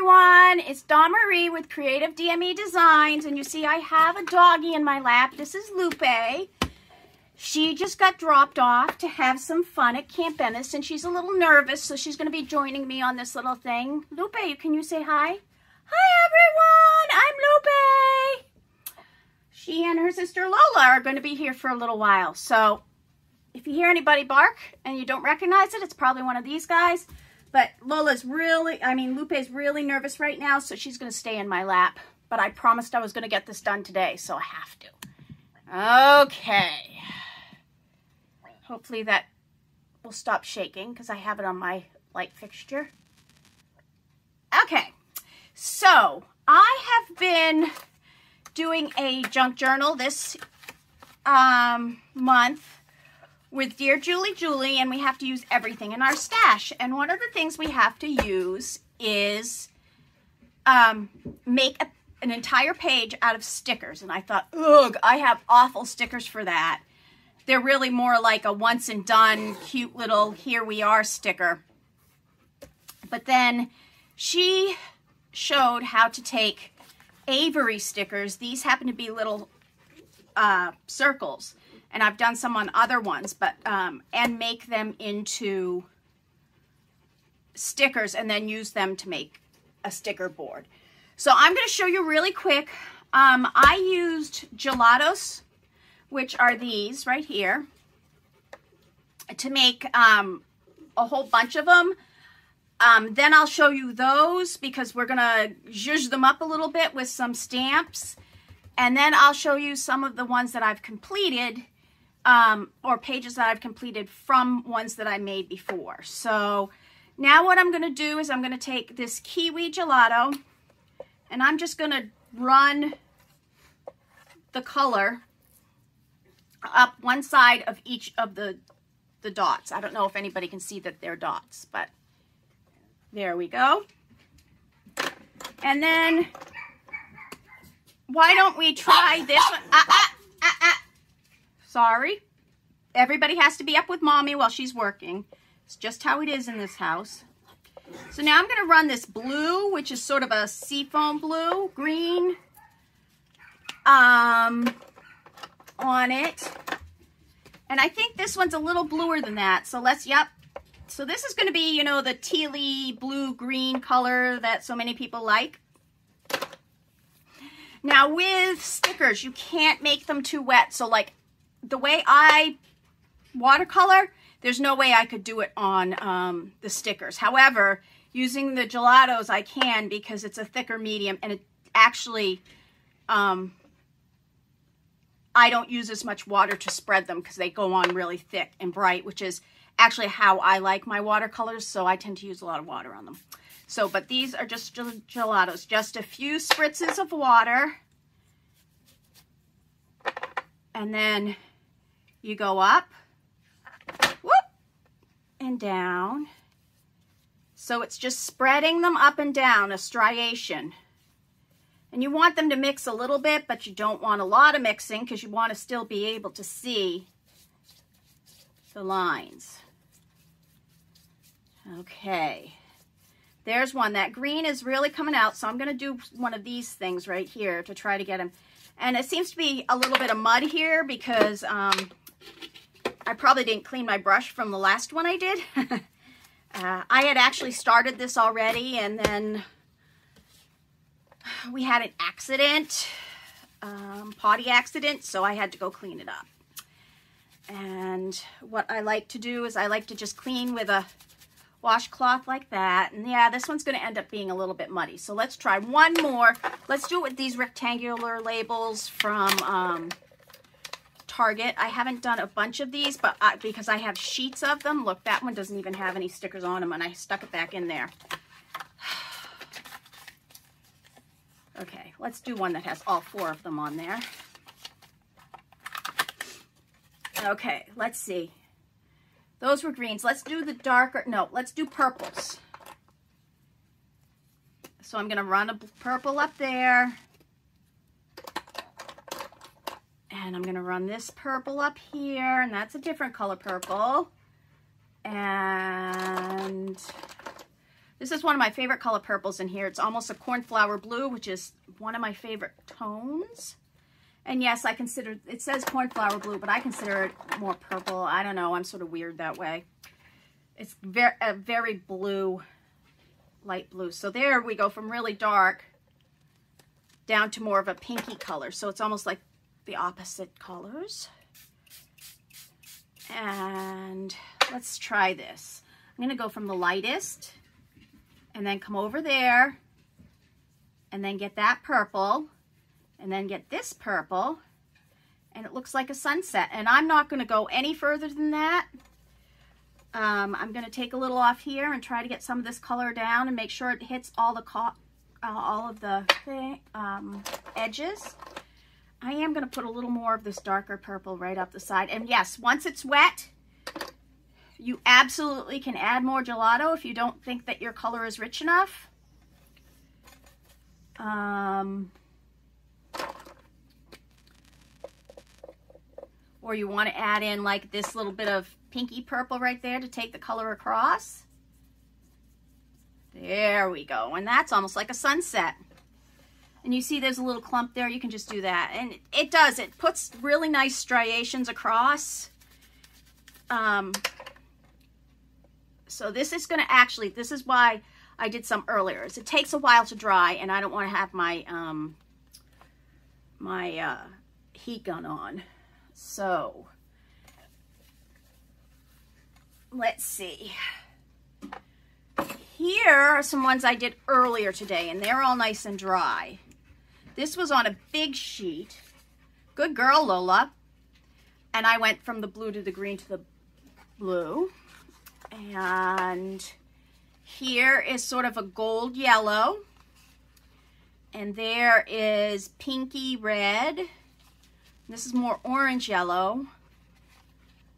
everyone, it's Dawn Marie with Creative DME Designs, and you see I have a doggie in my lap. This is Lupe. She just got dropped off to have some fun at Camp Ennis, and she's a little nervous, so she's going to be joining me on this little thing. Lupe, can you say hi? Hi everyone, I'm Lupe. She and her sister Lola are going to be here for a little while, so if you hear anybody bark and you don't recognize it, it's probably one of these guys. But Lupe's really nervous right now, so she's going to stay in my lap. But I promised I was going to get this done today, so I have to. Okay. Hopefully that will stop shaking because I have it on my light fixture. Okay. So I have been doing a junk journal this month with DearJulieJulie, and we have to use everything in our stash. And one of the things we have to use is make an entire page out of stickers. And I thought, ugh, I have awful stickers for that. They're really more like a once and done, cute little here we are sticker. But then she showed how to take Avery stickers. These happen to be little circles. And I've done some on other ones, but and make them into stickers and then use them to make a sticker board. So I'm going to show you really quick. I used Gelatos, which are these right here, to make a whole bunch of them. Then I'll show you those because we're going to zhuzh them up a little bit with some stamps. And then I'll show you some of the ones that I've completed, or pages that I've completed from ones that I made before. So now what I'm going to do is I'm going to take this kiwi gelato and I'm just going to run the color up one side of each of the dots. I don't know if anybody can see that they're dots, but there we go. And then why don't we try this one? Sorry. Everybody has to be up with mommy while she's working. It's just how it is in this house. So now I'm going to run this blue, which is sort of a seafoam blue, green, on it. And I think this one's a little bluer than that. So let's, yep. So this is going to be, you know, the tealy blue-green color that so many people like. Now with stickers, you can't make them too wet. So like the way I watercolor, there's no way I could do it on the stickers. However, using the gelatos, I can because it's a thicker medium and it actually, I don't use as much water to spread them because they go on really thick and bright, which is actually how I like my watercolors. So I tend to use a lot of water on them. So, but these are just gelatos, just a few spritzes of water. And then you go up, whoop, and down. So it's just spreading them up and down, a striation. And you want them to mix a little bit, but you don't want a lot of mixing because you want to still be able to see the lines. Okay. There's one. That green is really coming out, so I'm going to do one of these things right here to try to get them. And it seems to be a little bit of mud here because I probably didn't clean my brush from the last one I did. I had actually started this already, and then we had an accident, potty accident, so I had to go clean it up. And what I like to do is I like to just clean with a washcloth like that. And yeah, this one's going to end up being a little bit muddy. So let's try one more. Let's do it with these rectangular labels from Target. I haven't done a bunch of these, but because I have sheets of them. Look, that one doesn't even have any stickers on them, and I stuck it back in there. Okay, let's do one that has all 4 of them on there. Okay, let's see. Those were greens. Let's do the darker, no, let's do purples. So I'm going to run a purple up there. And I'm going to run this purple up here, and that's a different color purple. And This is one of my favorite color purples in here. It's almost a cornflower blue, which is one of my favorite tones. And yes, I consider, it says cornflower blue, but I consider it more purple. I don't know, I'm sort of weird that way. It's a very blue, light blue. So there we go from really dark down to more of a pinky color. So it's almost like the opposite colors. And let's try this. I'm going to go from the lightest and then come over there and then get that purple and then get this purple, and it looks like a sunset. And I'm not going to go any further than that. I'm going to take a little off here and try to get some of this color down and make sure it hits all of the edges. I am going to put a little more of this darker purple right up the side. And yes, once it's wet, you absolutely can add more gelato if you don't think that your color is rich enough. Or you want to add in like this little bit of pinky purple right there to take the color across. There we go. And that's almost like a sunset. And you see there's a little clump there. You can just do that. And it does. It puts really nice striations across. So this is going to actually, this is why I did some earlier. Is it takes a while to dry, and I don't want to have my heat gun on. So let's see. Here are some ones I did earlier today, and they're all nice and dry. This was on a big sheet. Good girl, Lola. And I went from the blue to the green to the blue. And here is sort of a gold yellow. And there is pinky red. This is more orange yellow.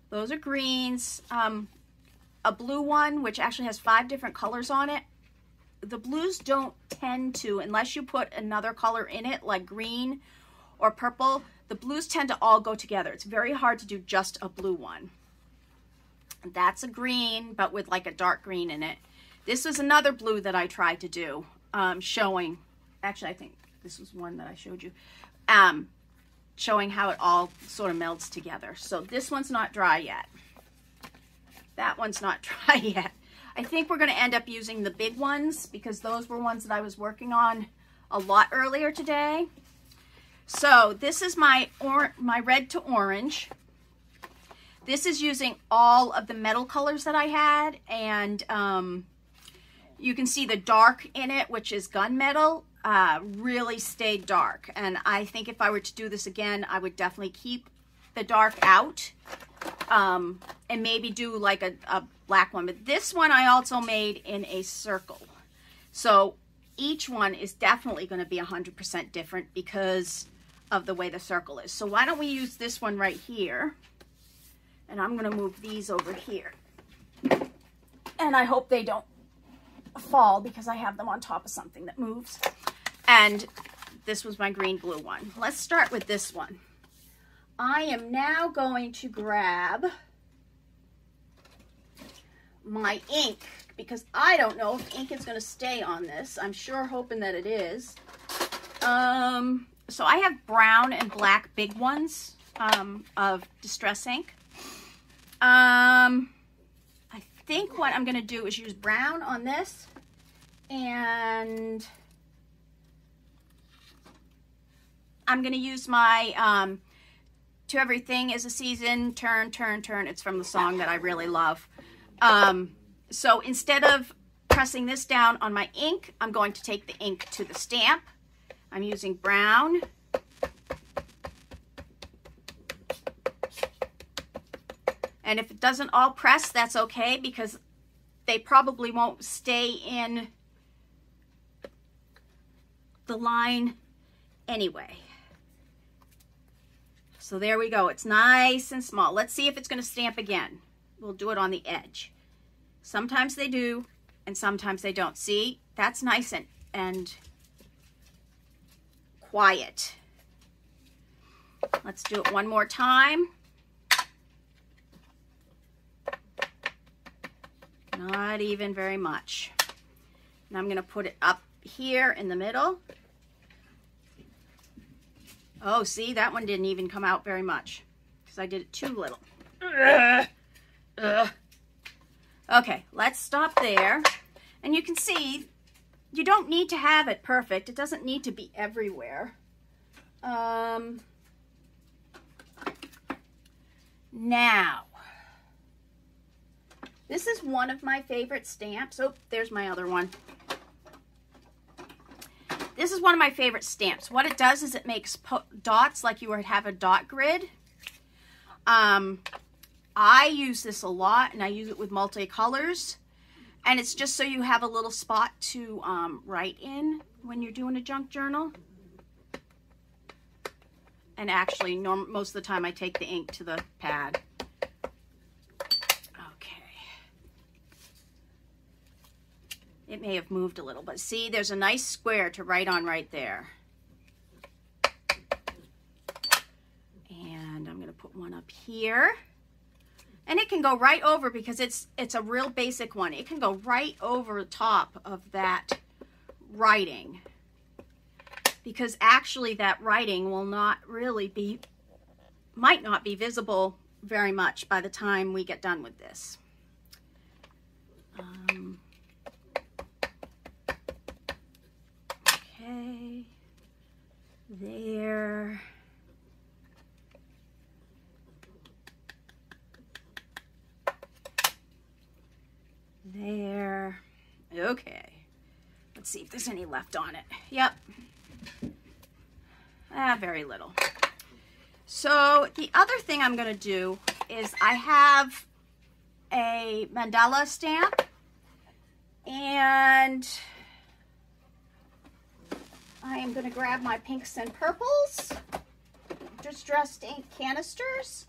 Those are greens. A blue one, which actually has 5 different colors on it. The blues don't tend to, unless you put another color in it, like green or purple, the blues tend to all go together. It's very hard to do just a blue one. That's a green, but with like a dark green in it. This is another blue that I tried to do, showing, actually I think this was one that I showed you, showing how it all sort of melds together. So this one's not dry yet. That one's not dry yet. I think we're going to end up using the big ones because those were ones that I was working on a lot earlier today. So this is my red to orange. This is using all of the metal colors that I had, and you can see the dark in it, which is gunmetal, really stayed dark. And I think if I were to do this again, I would definitely keep the dark out. And maybe do like a black one. But this one I also made in a circle. So each one is definitely going to be 100% different because of the way the circle is. So why don't we use this one right here? And I'm going to move these over here. And I hope they don't fall because I have them on top of something that moves. And this was my green blue one. Let's start with this one. I am now going to grab my ink because I don't know if ink is going to stay on this. I'm sure hoping that it is. So I have brown and black big ones of Distress ink. I think what I'm going to do is use brown on this, and I'm going to use my To Everything is a Season, Turn, Turn, Turn. It's from the song that I really love. So instead of pressing this down on my ink, I'm going to take the ink to the stamp. I'm using brown. And if it doesn't all press, that's okay because they probably won't stay in the line anyway. So there we go. It's nice and small. Let's see if it's going to stamp again. We'll do it on the edge. Sometimes they do, and sometimes they don't. See, that's nice and quiet. Let's do it one more time. Not even very much. And I'm going to put it up here in the middle. Oh, see, that one didn't even come out very much because I did it too little. Okay, let's stop there. And you can see, you don't need to have it perfect. It doesn't need to be everywhere. Now, this is one of my favorite stamps. Oh, there's my other one. This is one of my favorite stamps. What it does is it makes dots like you would have a dot grid. I use this a lot, and I use it with multicolors. And it's just so you have a little spot to write in when you're doing a junk journal. And actually, most of the time I take the ink to the pad. It may have moved a little, but see, there's a nice square to write on right there. And I'm going to put one up here. And it can go right over because it's a real basic one. It can go right over the top of that writing. Because actually that writing will not really be, might not be visible very much by the time we get done with this. Okay, there. There. Okay. Let's see if there's any left on it. Yep. Very little. So the other thing I'm going to do is I have a mandala stamp, and I am going to grab my pinks and purples, distressed ink canisters.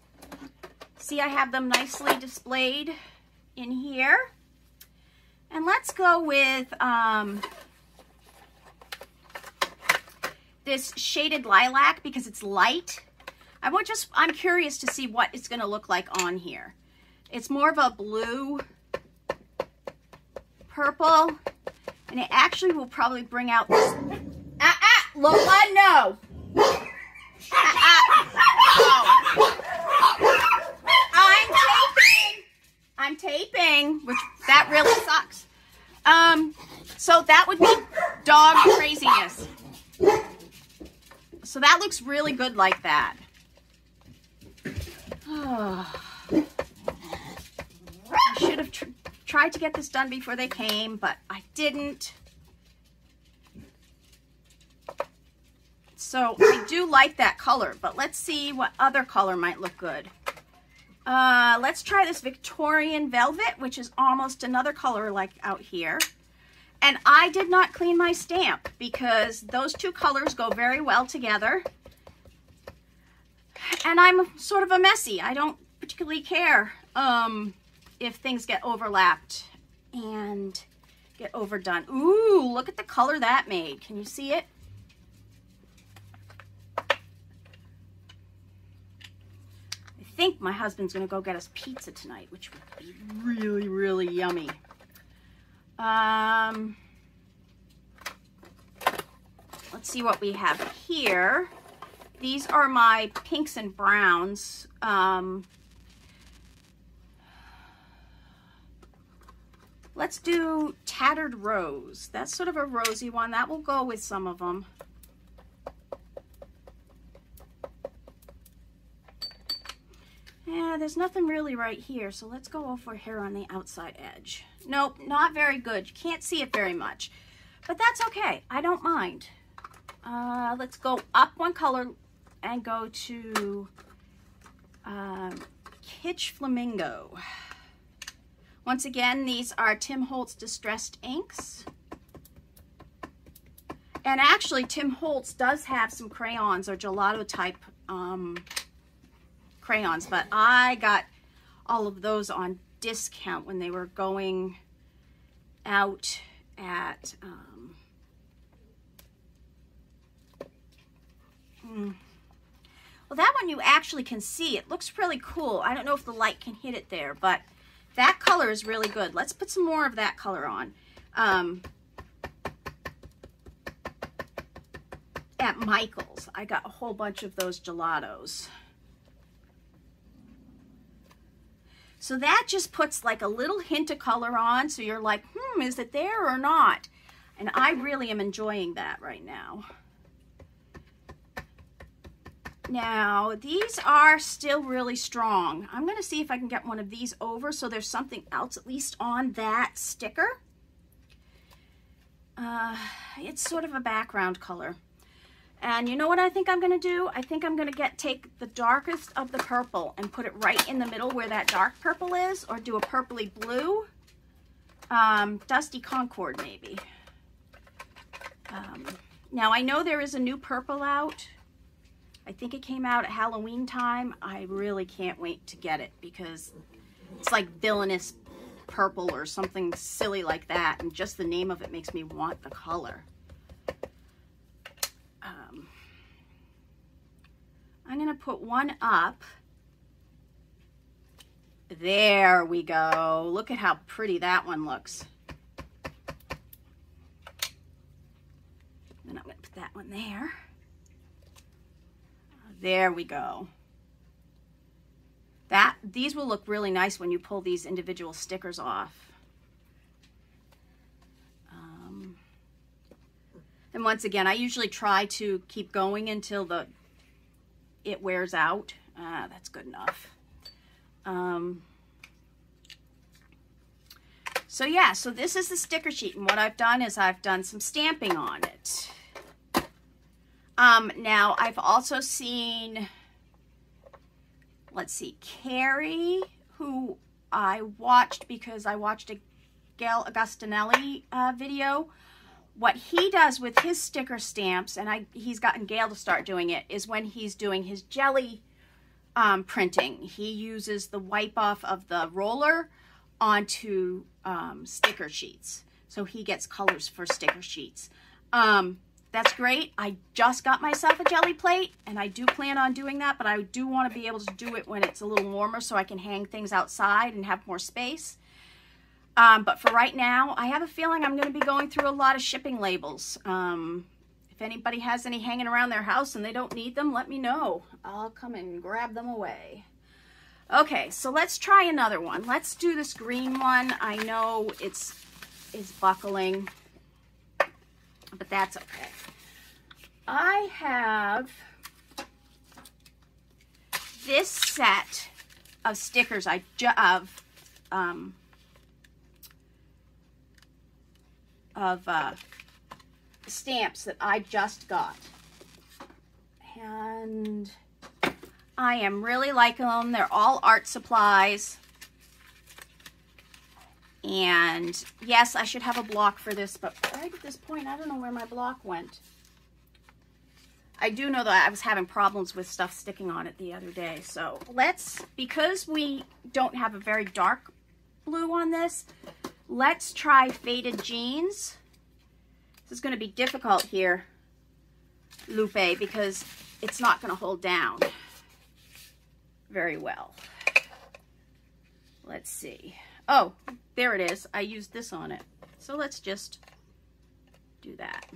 See, I have them nicely displayed in here. And let's go with this shaded lilac because it's light. I'm curious to see what it's going to look like on here. It's more of a blue purple, and it actually will probably bring out this. Lola, no. Oh. I'm taping, which that really sucks. So that would be dog craziness. So that looks really good like that. Oh. I should have tried to get this done before they came, but I didn't. So I do like that color, but let's see what other color might look good. Let's try this Victorian Velvet, which is almost another color like out here. And I did not clean my stamp because those two colors go very well together. And I'm sort of a messy. I don't particularly care if things get overlapped and get overdone. Ooh, look at the color that made. Can you see it? I think my husband's gonna go get us pizza tonight, which would be really, really yummy. Let's see what we have here. These are my pinks and browns. Let's do Tattered Rose. That's sort of a rosy one. That will go with some of them. Yeah, there's nothing really right here, so let's go over here on the outside edge. Nope, not very good. You can't see it very much, but that's okay. I don't mind. Let's go up one color and go to Kitsch Flamingo. Once again, these are Tim Holtz Distressed Inks. And actually, Tim Holtz does have some crayons or gelato type crayons, but I got all of those on discount when they were going out at well, that one you actually can see. It looks really cool. I don't know if the light can hit it there, but that color is really good. Let's put some more of that color on. at Michael's. I got a whole bunch of those gelatos. So that just puts like a little hint of color on, so you're like, is it there or not? And I really am enjoying that right now. Now, these are still really strong. I'm going to see if I can get one of these over so there's something else at least on that sticker. It's sort of a background color. And you know what I think I'm going to do? I think I'm going to take the darkest of the purple and put it right in the middle where that dark purple is, or do a purpley blue. Dusty Concord maybe. Now I know there is a new purple out. I think it came out at Halloween time. I really can't wait to get it because it's like villainous purple or something silly like that, and just the name of it makes me want the color. I'm going to put one up. There we go. Look at how pretty that one looks. Then I'm going to put that one there. There we go. These will look really nice when you pull these individual stickers off. And once again, I usually try to keep going until it wears out. That's good enough. So yeah, so this is the sticker sheet, and what I've done is I've done some stamping on it. Now I've also seen, let's see, Carrie, who I watched because I watched a Gail Agostinelli video. What he does with his sticker stamps, and he's gotten Gail to start doing it, is when he's doing his jelly printing, he uses the wipe off of the roller onto sticker sheets. So he gets colors for sticker sheets. That's great. I just got myself a jelly plate, and I do plan on doing that, but I do want to be able to do it when it's a little warmer so I can hang things outside and have more space. But for right now, I have a feeling I'm going to be going through a lot of shipping labels. If anybody has any hanging around their house and they don't need them, let me know. I'll come and grab them away. Okay, so let's try another one. Let's do this green one. I know it's buckling, but that's okay. I have this set of stickers stamps that I just got, and I am really liking them. They're all art supplies, and yes, I should have a block for this, but right at this point I don't know where my block went. I do know that I was having problems with stuff sticking on it the other day, so because we don't have a very dark blue on this, let's try Faded Jeans. This is going to be difficult here, Lupe, because it's not going to hold down very well. Let's see. Oh, there it is. I used this on it. So let's just do that.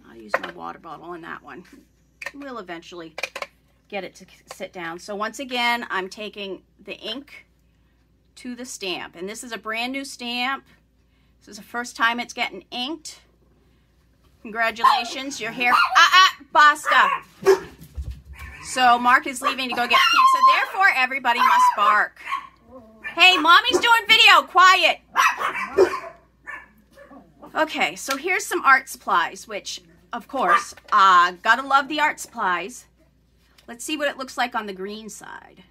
I'll use my water bottle in that one. We'll eventually get it to sit down. So once again, I'm taking the ink to the stamp, and this is a brand new stamp. This is the first time it's getting inked. Congratulations, you're here. Basta. So Mark is leaving to go get pizza, therefore everybody must bark. Hey, mommy's doing video, quiet. Okay, so here's some art supplies, which of course, gotta love the art supplies. Let's see what it looks like on the green side.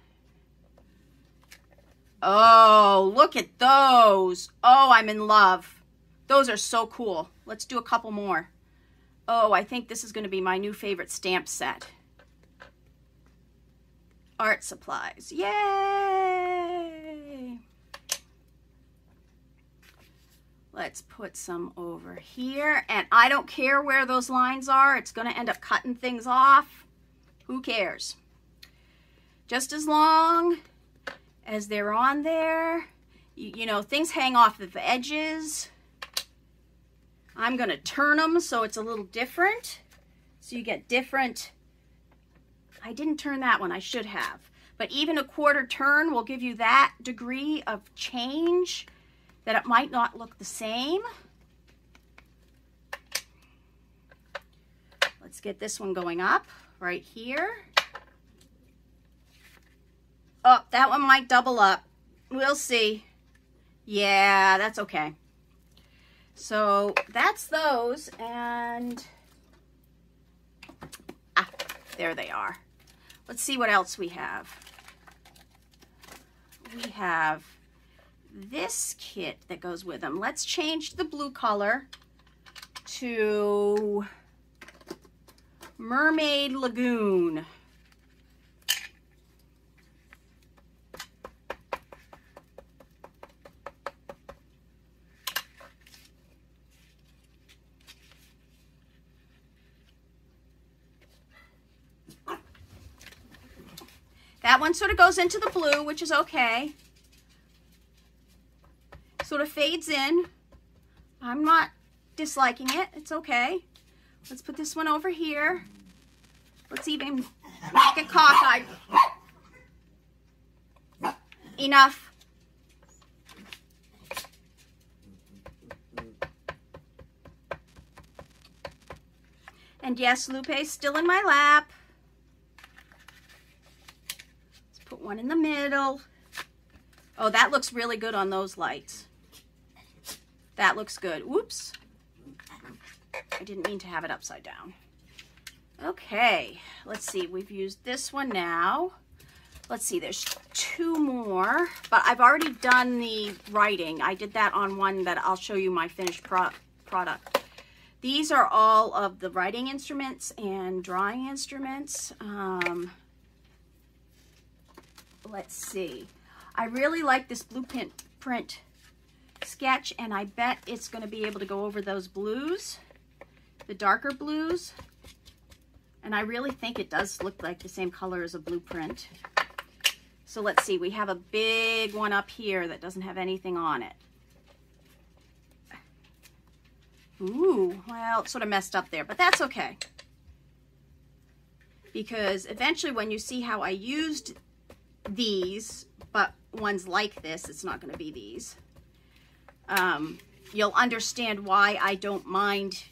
Oh, look at those. Oh, I'm in love. Those are so cool. Let's do a couple more. Oh, I think this is going to be my new favorite stamp set. Art supplies. Yay! Let's put some over here. And I don't care where those lines are. It's going to end up cutting things off. Who cares? Just as long as they're on there you know, things hang off the edges. I'm going to turn them so it's a little different. So you get different. I didn't turn that one, I should have. But even a quarter turn will give you that degree of change that it might not look the same. Let's get this one going up right here. Oh, that one might double up. We'll see. Yeah, that's okay. So that's those, and there they are. Let's see what else we have. We have this kit that goes with them. Let's change the blue color to Mermaid Lagoon. That one sort of goes into the blue, which is okay. Sort of fades in. I'm not disliking it. It's okay. Let's put this one over here. Let's even make it cockeyed. Enough. And yes, Lupe's still in my lap. Put one in the middle. Oh, that looks really good on those lights. That looks good. Whoops. I didn't mean to have it upside down. Okay, let's see. We've used this one now. Let's see, there's two more, but I've already done the writing. I did that on one that I'll show you my finished product. These are all of the writing instruments and drawing instruments. Let's see. I really like this blueprint sketch, and I bet it's going to be able to go over those blues, the darker blues. And I really think it does look like the same color as a blueprint. So let's see. We have a big one up here that doesn't have anything on it. Ooh, well, it's sort of messed up there, but that's okay. Because eventually when you see how I used these, but ones like this, it's not going to be these. You'll understand why I don't mind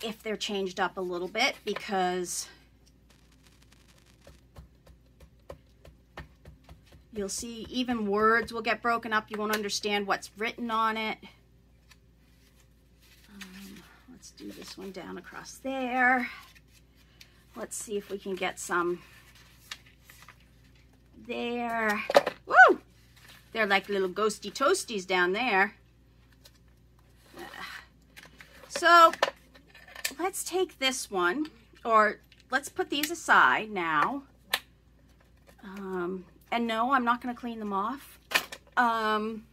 if they're changed up a little bit, because you'll see even words will get broken up. You won't understand what's written on it. Let's do this one down across there. Let's see if we can get some there. Woo! They're like little ghosty toasties down there. So let's take this one, or let's put these aside now. And no, I'm not going to clean them off. I'm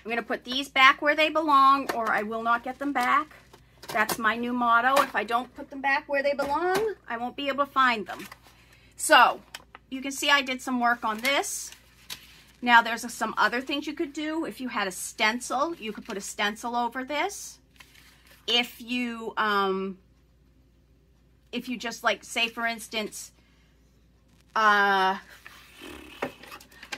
going to put these back where they belong, or I will not get them back. That's my new motto. If I don't put them back where they belong, I won't be able to find them. So you can see I did some work on this. Now there's some other things you could do. If you had a stencil, you could put a stencil over this. If you just, like, say for instance, I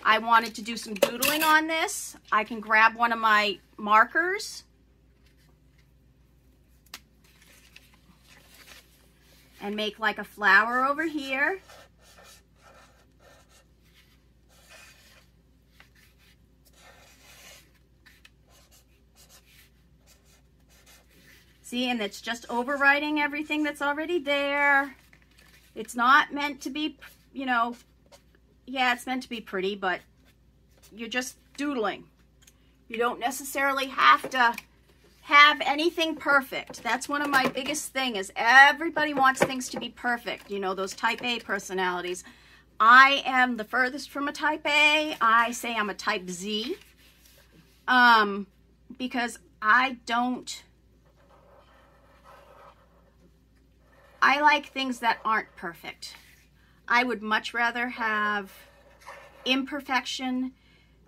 wanted to do some doodling on this, I can grab one of my markers and make like a flower over here. See, and it's just overwriting everything that's already there. It's not meant to be, you know, yeah, it's meant to be pretty, but you're just doodling. You don't necessarily have to have anything perfect. That's one of my biggest things, is everybody wants things to be perfect. You know, those type A personalities. I am the furthest from a type A. I say I'm a type Z. Because I like things that aren't perfect. I would much rather have imperfection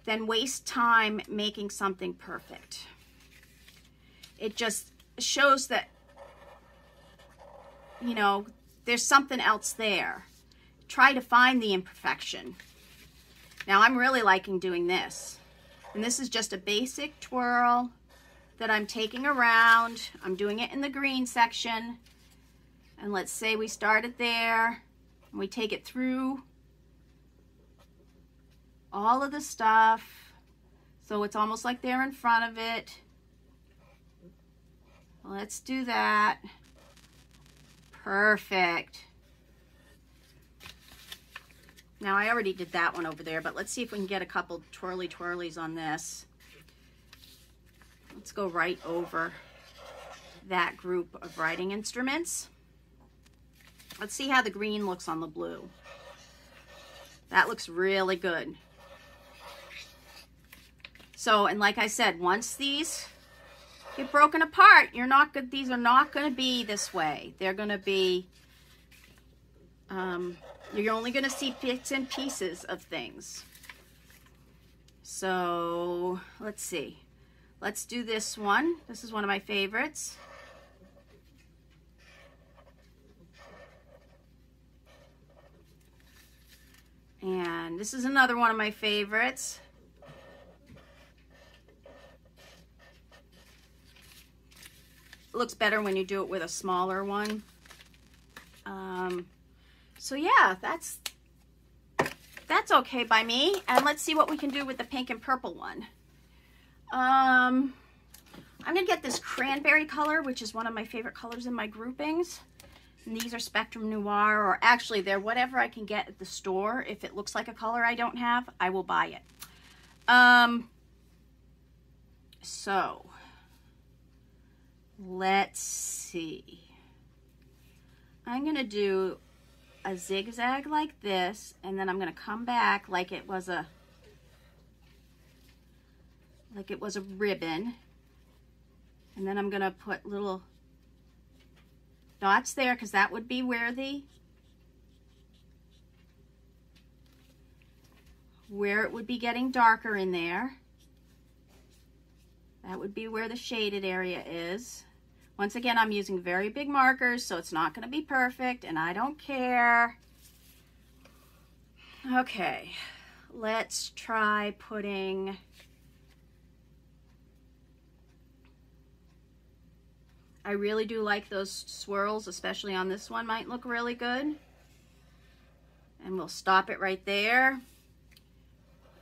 than waste time making something perfect. It just shows that, you know, there's something else there. Try to find the imperfection. Now I'm really liking doing this. And this is just a basic twirl that I'm taking around. I'm doing it in the green section. And let's say we started there and we take it through all of the stuff. So it's almost like they're in front of it. Let's do that. Perfect. Now I already did that one over there, but let's see if we can get a couple twirlies on this. Let's go right over that group of writing instruments. Let's see how the green looks on the blue. That looks really good. So, and like I said, once these get broken apart, these are not going to be this way. They're going to be, you're only going to see bits and pieces of things. So, let's see. Let's do this one. This is one of my favorites. And this is another one of my favorites. It looks better when you do it with a smaller one. So yeah, that's okay by me. And let's see what we can do with the pink and purple one. I'm gonna get this cranberry color, which is one of my favorite colors in my groupings. And these are Spectrum Noir, or actually they're whatever I can get at the store. If it looks like a color I don't have, I will buy it. So let's see. I'm gonna do a zigzag like this, and then I'm gonna come back like it was a ribbon, and then I'm gonna put little dots there because that would be where it would be getting darker in there. That would be where the shaded area is. Once again, I'm using very big markers, so it's not going to be perfect, and I don't care. Okay, let's try putting I really do like those swirls, especially on this one, might look really good. And we'll stop it right there.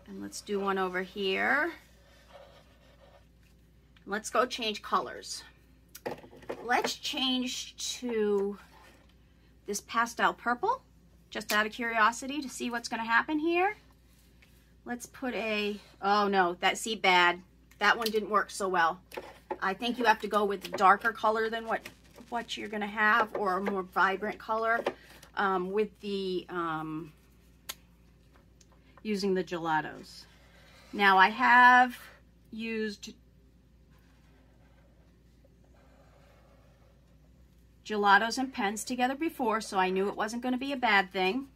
And let's do one over here. Let's go change colors. Let's change to this pastel purple, just out of curiosity to see what's going to happen here. Let's put a, oh no, see, bad. That one didn't work so well. I think you have to go with a darker color than what you're going to have, or a more vibrant color with the using the Gelatos. Now I have used Gelatos and pens together before, so I knew it wasn't going to be a bad thing.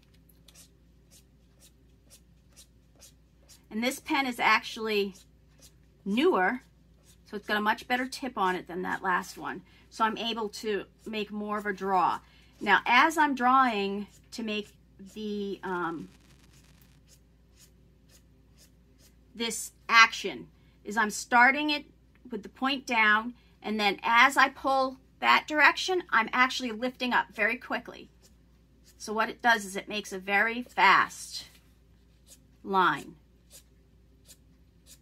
And this pen is actually newer, so it's got a much better tip on it than that last one. So I'm able to make more of a draw. Now, as I'm drawing to make the this action, is I'm starting it with the point down, and then as I pull that direction, I'm actually lifting up very quickly. So what it does is it makes a very fast line.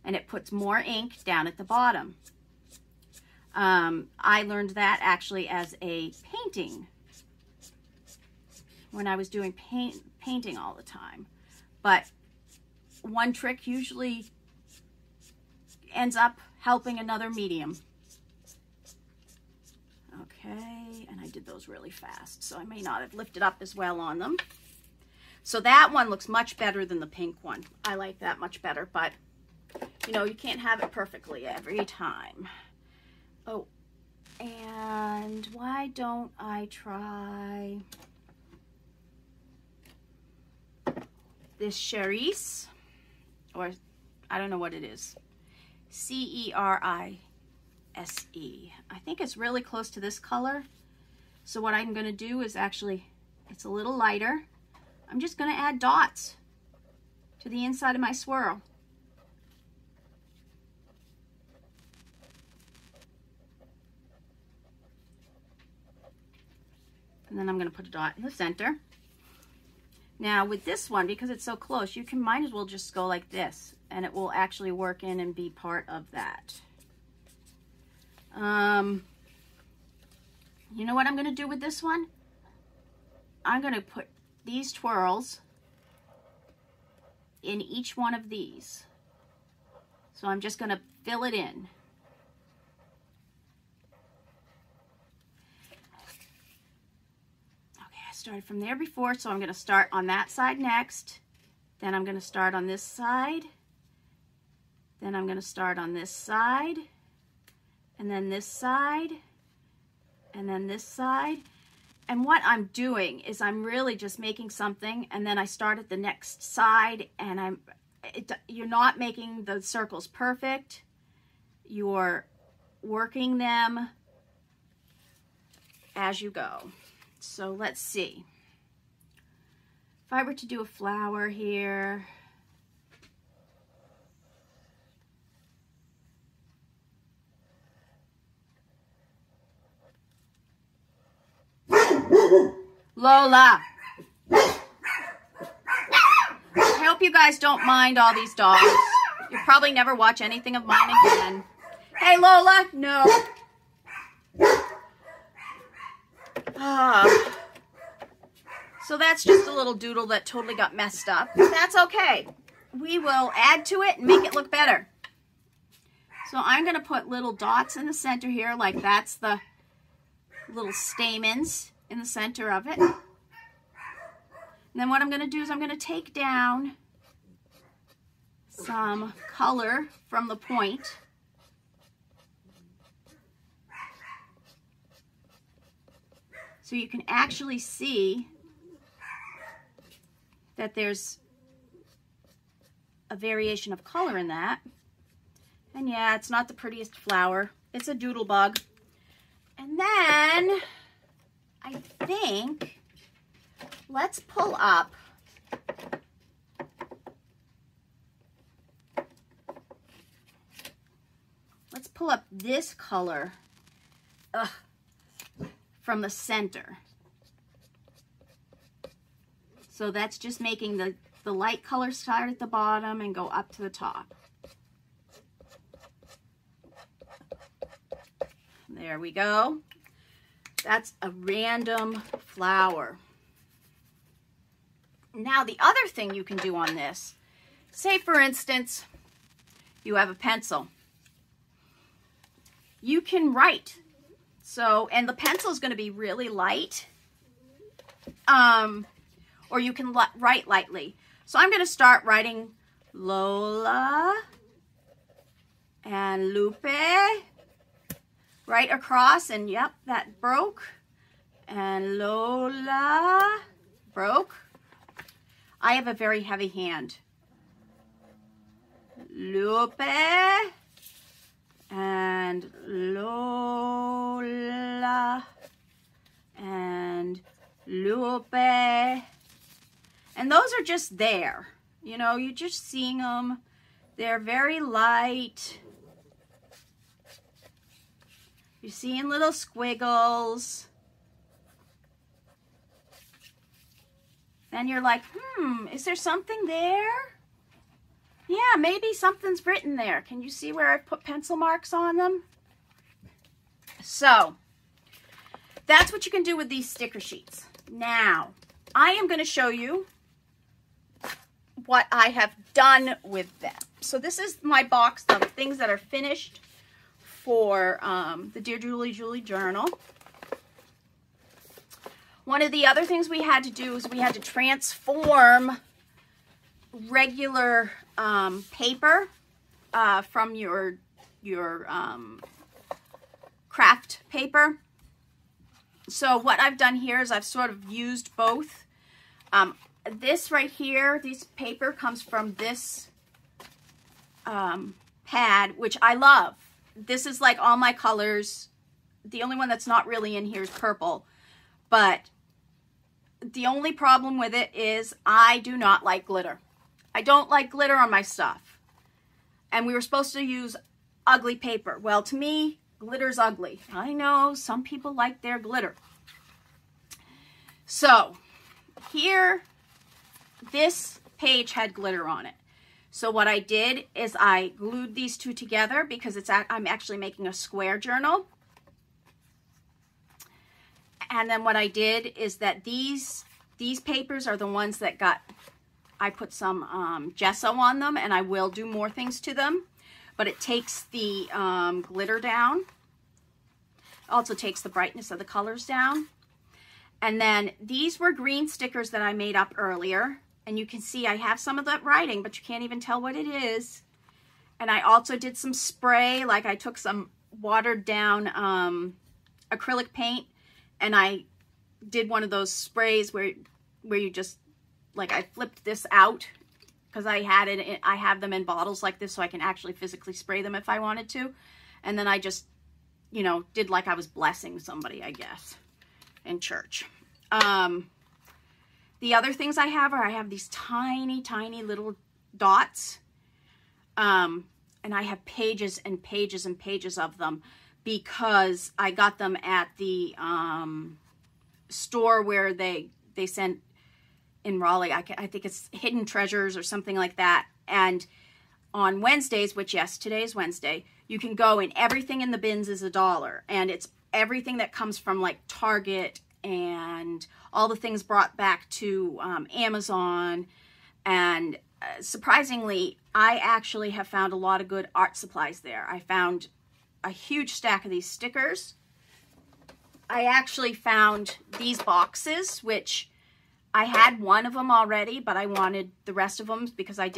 And it puts more ink down at the bottom. I learned that actually as a painting when I was doing painting all the time. But one trick usually ends up helping another medium. Okay, and I did those really fast, so I may not have lifted up as well on them. So that one looks much better than the pink one. I like that much better, but you know, you can't have it perfectly every time. Oh, and why don't I try this cerise, or I don't know what it is. Cerise. I think it's really close to this color. So what I'm going to do is actually, it's a little lighter. I'm just going to add dots to the inside of my swirl. And then I'm going to put a dot in the center. Now with this one, because it's so close, you can might as well just go like this, and it will actually work in and be part of that. You know what I'm going to do with this one? I'm going to put these twirls in each one of these. So I'm just going to fill it in. Okay, I started from there before, so I'm going to start on that side next. Then I'm going to start on this side. Then I'm going to start on this side. And then this side. And then this side. And what I'm doing is I'm really just making something, and then I start at the next side, and you're not making the circles perfect. You're working them as you go. So let's see. If I were to do a flower here, Lola. I hope you guys don't mind all these dogs. You'll probably never watch anything of mine again. Hey, Lola. No. So that's just a little doodle that totally got messed up. That's okay. We will add to it and make it look better. So I'm going to put little dots in the center here, like that's the little stamens in the center of it. And then what I'm going to do is I'm going to take down some color from the point. So you can actually see that there's a variation of color in that. And yeah, it's not the prettiest flower. It's a doodle bug. And then I think let's pull up this color from the center. So that's just making the light color start at the bottom and go up to the top. There we go. That's a random flower. Now the other thing you can do on this, say for instance, you have a pencil. You can write. So, and the pencil is going to be really light. Or you can write lightly. So I'm going to start writing Lola and Lupe right across, and yep, that broke. And Lola broke. I have a very heavy hand. Lupe and Lola and Lupe. And those are just there. You know, you're just seeing them. They're very light. You're seeing little squiggles. Then you're like, is there something there? Yeah, maybe something's written there. Can you see where I've put pencil marks on them? So, that's what you can do with these sticker sheets. Now, I am going to show you what I have done with them. So this is my box of things that are finished for the Dear Julie Julie journal. One of the other things we had to do is we had to transform regular paper from your craft paper. So what I've done here is I've sort of used both. this right here, this paper comes from this pad, which I love. This is like all my colors. The only one that's not really in here is purple, but the only problem with it is I do not like glitter. I don't like glitter on my stuff. And we were supposed to use ugly paper. Well, to me, glitter's ugly. I know some people like their glitter. So here, this page had glitter on it. So what I did is I glued these two together because I'm actually making a square journal. And then what I did is that these papers are the ones that I put some gesso on them, and I will do more things to them. But it takes the glitter down. Also takes the brightness of the colors down. And then these were green stickers that I made up earlier. And you can see I have some of that writing, but you can't even tell what it is. And I also did some spray, like I took some watered down acrylic paint, and I did one of those sprays where you just, like, I flipped this out because I have them in bottles like this so I can actually physically spray them if I wanted to. And then I just, you know, did like I was blessing somebody, I guess, in church. The other things I have these tiny, tiny little dots. And I have pages and pages and pages of them because I got them at the store where they sent in Raleigh. I think it's Hidden Treasures or something like that. And on Wednesdays, which, yes, today's Wednesday, you can go and everything in the bins is $1. And it's everything that comes from like Target and all the things brought back to Amazon. And surprisingly, I actually have found a lot of good art supplies there. I found a huge stack of these stickers. I actually found these boxes, which I had one of them already, but I wanted the rest of them because I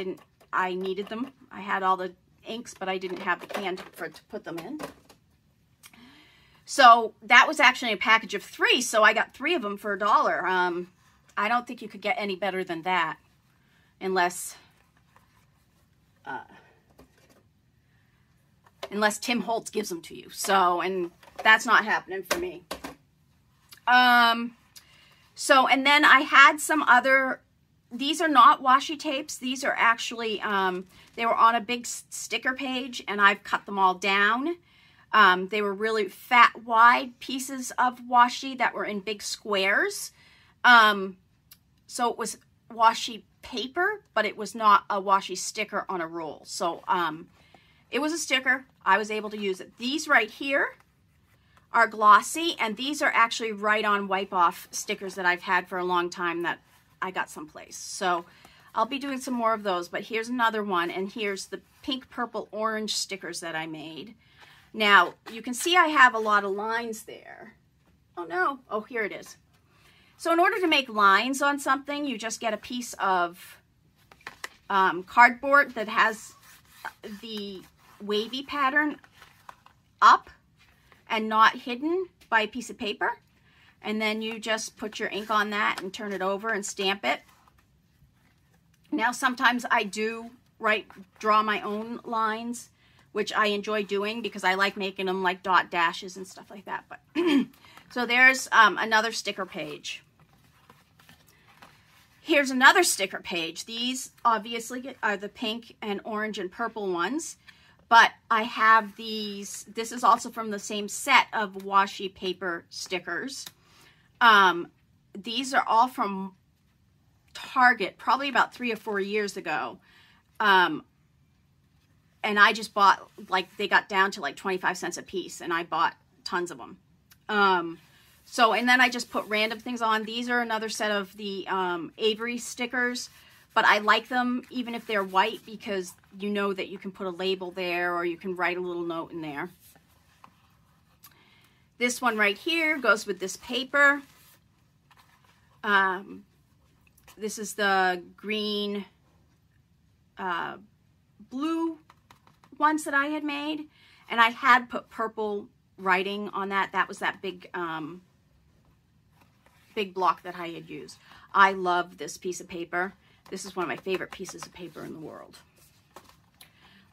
needed them. I had all the inks, but I didn't have the can to put them in. So that was actually a package of 3, so I got 3 of them for $1. I don't think you could get any better than that, unless Tim Holtz gives them to you. So, and that's not happening for me. So, and then I had some other, these are not washi tapes. These are actually, they were on a big sticker page, and I've cut them all down. They were really fat, wide pieces of washi that were in big squares. So it was washi paper, but it was not a washi sticker on a roll. So it was a sticker. I was able to use it. These right here are glossy, and these are actually right-on wipe-off stickers that I've had for a long time that I got someplace. So I'll be doing some more of those, but here's another one, and here's the pink, purple, orange stickers that I made. Now, you can see I have a lot of lines there. Oh, no. Oh, here it is. So in order to make lines on something, you just get a piece of cardboard that has the wavy pattern up and not hidden by a piece of paper. And then you just put your ink on that and turn it over and stamp it. Now, sometimes I do draw my own lines, which I enjoy doing because I like making them like dot dashes and stuff like that. But so there's another sticker page. Here's another sticker page. These obviously are the pink and orange and purple ones, but I have these. This is also from the same set of washi paper stickers. These are all from Target, probably about 3 or 4 years ago. And I just bought, like, they got down to like 25 cents a piece, and I bought tons of them. So, and then I just put random things on. These are another set of the Avery stickers, but I like them even if they're white because you know that you can put a label there or you can write a little note in there. This one right here goes with this paper. This is the green, blue ones that I had made, and I had put purple writing on that. That was that big big block that I had used. I love this piece of paper. This is one of my favorite pieces of paper in the world.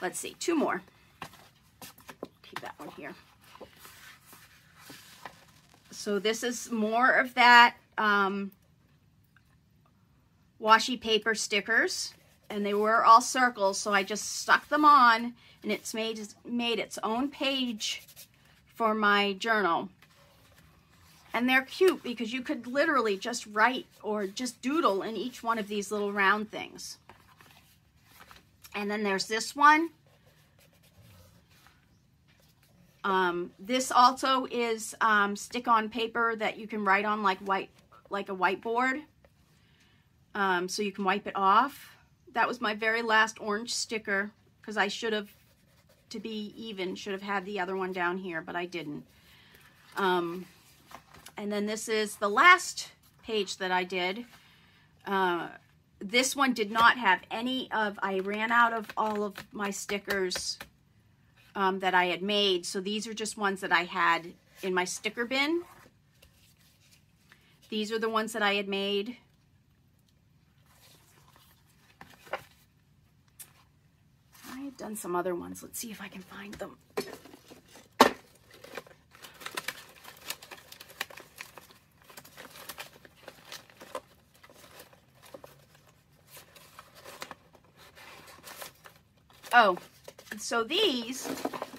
Let's see, 2 more. Keep that one here. So this is more of that washi paper stickers, and they were all circles, so I just stuck them on, and it's made its own page for my journal. And they're cute because you could literally just write or just doodle in each one of these little round things. And then there's this one. This also is stick-on paper that you can write on like a whiteboard. So you can wipe it off. That was my very last orange sticker because I should have, to be even, should have had the other one down here, but I didn't. And then this is the last page that I did. This one did not have any of, I ran out of all of my stickers that I had made. So these are just ones that I had in my sticker bin. These are the ones that I had made. I had done some other ones. Let's see if I can find them. Oh, so these,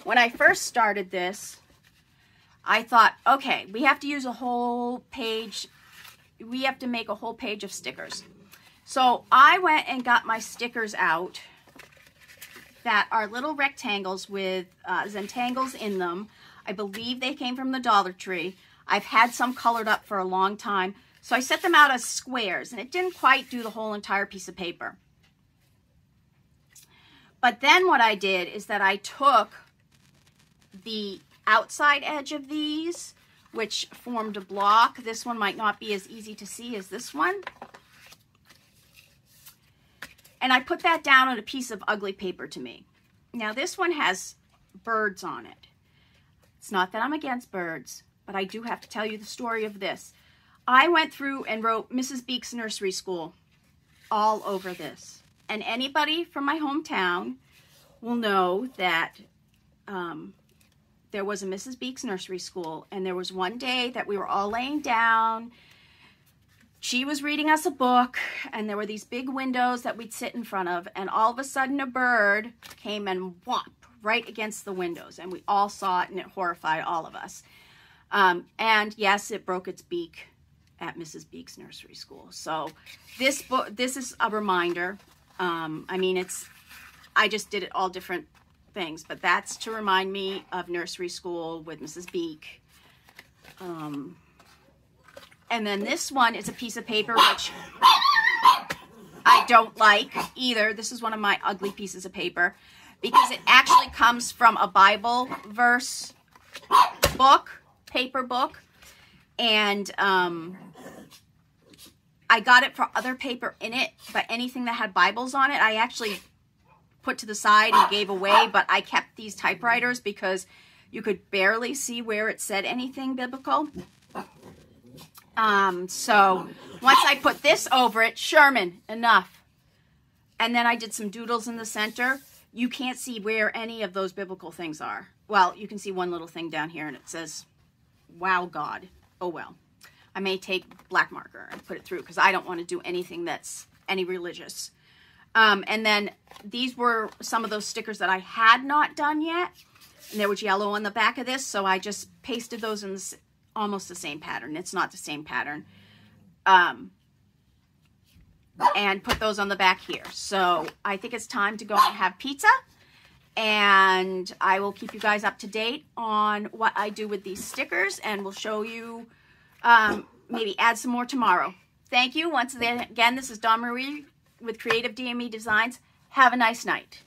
when I first started this, I thought, okay, we have to use a whole page. We have to make a whole page of stickers. So I went and got my stickers out that are little rectangles with Zentangles in them. I believe they came from the Dollar Tree. I've had some colored up for a long time. So I set them out as squares, and it didn't quite do the whole entire piece of paper. But then what I did is that I took the outside edge of these, which formed a block. This one might not be as easy to see as this one. And I put that down on a piece of ugly paper to me. Now this one has birds on it. It's not that I'm against birds, but I do have to tell you the story of this. I went through and wrote Mrs. Beek's Nursery School all over this. And anybody from my hometown will know that there was a Mrs. Beek's Nursery School, and there was one day that we were all laying down. She was reading us a book, and there were these big windows that we'd sit in front of, and all of a sudden a bird came and whopped right against the windows, and we all saw it, and it horrified all of us. And yes, it broke its beak at Mrs. Beek's Nursery School. So this book, this is a reminder. I mean, I just did it all different things, but that's to remind me of nursery school with Mrs. Beek. And then this one is a piece of paper which I don't like either. This is one of my ugly pieces of paper because it actually comes from a Bible verse book, paper book, and I got it for other paper in it, but anything that had Bibles on it, I actually put to the side and gave away, but I kept these typewriters because you could barely see where it said anything biblical. So once I put this over it, Sherman, enough. And then I did some doodles in the center. You can't see where any of those biblical things are. Well, you can see one little thing down here and it says, wow, God. Oh, well. I may take black marker and put it through because I don't want to do anything that's any religious. And then these were some of those stickers that I had not done yet. And there was yellow on the back of this, so I just pasted those in almost the same pattern. It's not the same pattern. And put those on the back here. So I think it's time to go and have pizza. And I will keep you guys up to date on what I do with these stickers. And we'll show you, maybe add some more tomorrow. Thank you. Once again, this is Dawn Marie with Creative DME Designs. Have a nice night.